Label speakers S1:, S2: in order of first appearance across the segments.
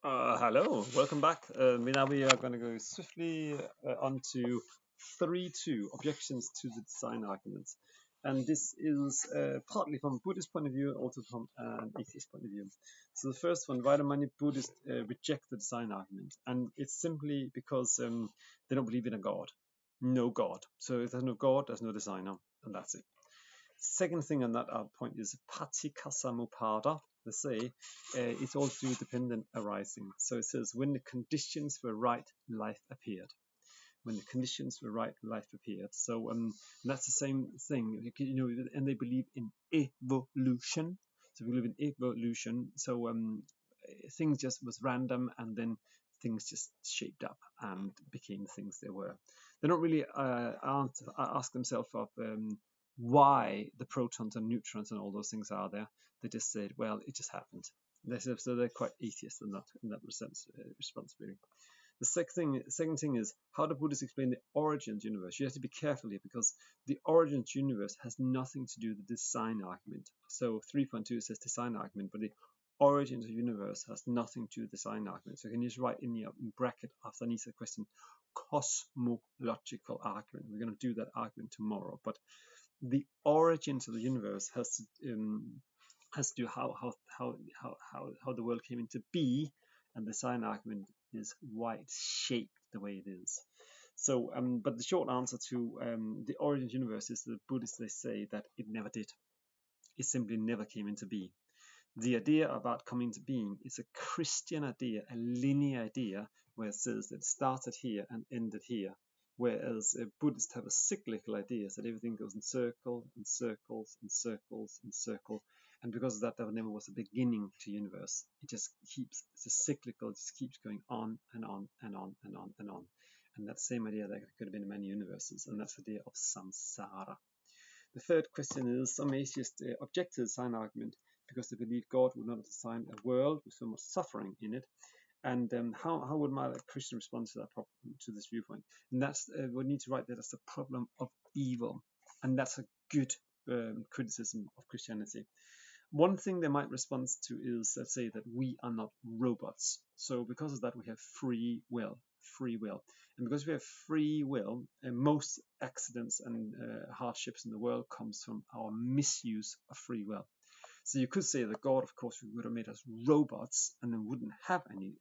S1: Hello, welcome back. Now we are going to go swiftly on to 3.2 objections to the design arguments. And this is partly from a Buddhist point of view, also from an atheist point of view. So the first one, why do many Buddhists reject the design argument? And it's simply because they don't believe in a God. No God. So if there's no God, there's no designer, and that's it. Second thing on that point is patikasamupada. They say it's all through dependent arising. So it says when the conditions were right, life appeared. When the conditions were right, life appeared. So that's the same thing. And they believe in evolution. So we believe in evolution. So things just was random, and then things just shaped up and became things they were. They don't really ask themselves of why the protons and neutrons and all those things are there. They just said, well, it just happened. So they're quite atheist in that response, really. The second thing is how the Buddhists explain the origins universe. You have to be careful here because the origins universe has nothing to do with the design argument. So 3.2 says design argument, but the origins of the universe has nothing to do with design argument. So you can just write in the bracket underneath the question cosmological argument. We're going to do that argument tomorrow, but the origins of the universe has to do how the world came into be, and the design argument is why it's shaped the way it is. So, but the short answer to the origins universe is the Buddhists, they say that it never did. It simply never came into being. The idea about coming into being is a Christian idea, a linear idea, where it says that it started here and ended here. Whereas Buddhists have a cyclical idea that everything goes in circles and circles and circles and circles. And because of that, there never was a beginning to the universe. It just keeps, it's a cyclical, it just keeps going on and on and on and on and on. And that same idea, there could have been many universes, and that's the idea of samsara. The third question is, some atheists object to the design argument because they believe God would not design a world with so much suffering in it. And how would my Christian respond to that problem, to this viewpoint? And that's we need to write that as the problem of evil, and that's a good criticism of Christianity. One thing they might respond to is, let's say, that we are not robots. So because of that, we have free will. Free will. And because we have free will, most accidents and hardships in the world comes from our misuse of free will. So you could say that God, of course, would have made us robots and then wouldn't have any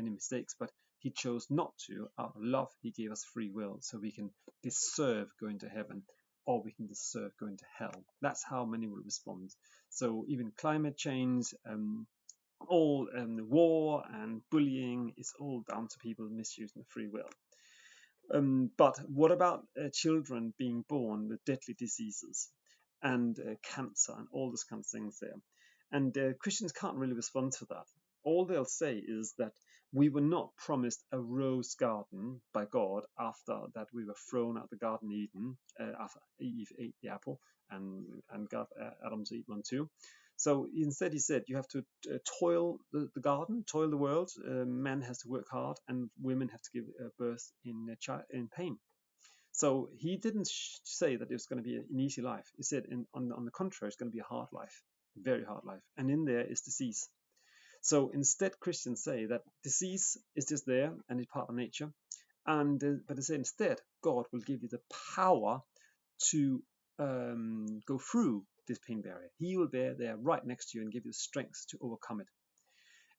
S1: mistakes, but he chose not to. Out of love, he gave us free will, so we can deserve going to heaven, or we can deserve going to hell. That's how many will respond. So even climate change, all the war and bullying is all down to people misusing free will. But what about children being born with deadly diseases and cancer and all those kinds of things there? And Christians can't really respond to that. All they'll say is that we were not promised a rose garden by God after that we were thrown out of the Garden of Eden, after Eve ate the apple and got Adam to eat one too. So instead, he said, you have to toil the garden, toil the world. Men has to work hard, and women have to give birth in pain. So he didn't say that it was going to be an easy life. He said, on the contrary, it's going to be a hard life, very hard life. And in there is disease. So instead, Christians say that disease is just there and it's part of nature. And but they say instead, God will give you the power to go through this pain barrier. He will be there right next to you and give you the strength to overcome it.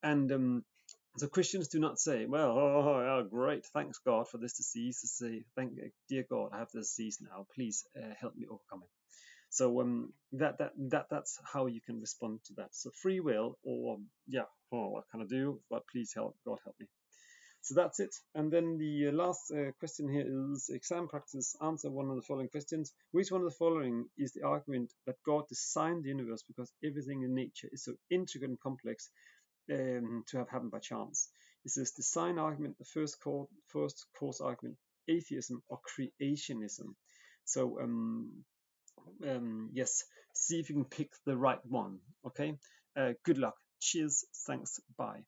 S1: And so Christians do not say, well, oh, great, thanks God for this disease. They say, dear God, I have this disease now. Please help me overcome it. So that's how you can respond to that. So free will, or what can I do? But please help, God help me. So that's it. And then the last question here is exam practice. Answer one of the following questions. Which one of the following is the argument that God designed the universe because everything in nature is so intricate and complex to have happened by chance? Is this design argument, the first course argument, atheism, or creationism? So yes, see if you can pick the right one. Okay. Good luck. Cheers. Thanks. Bye.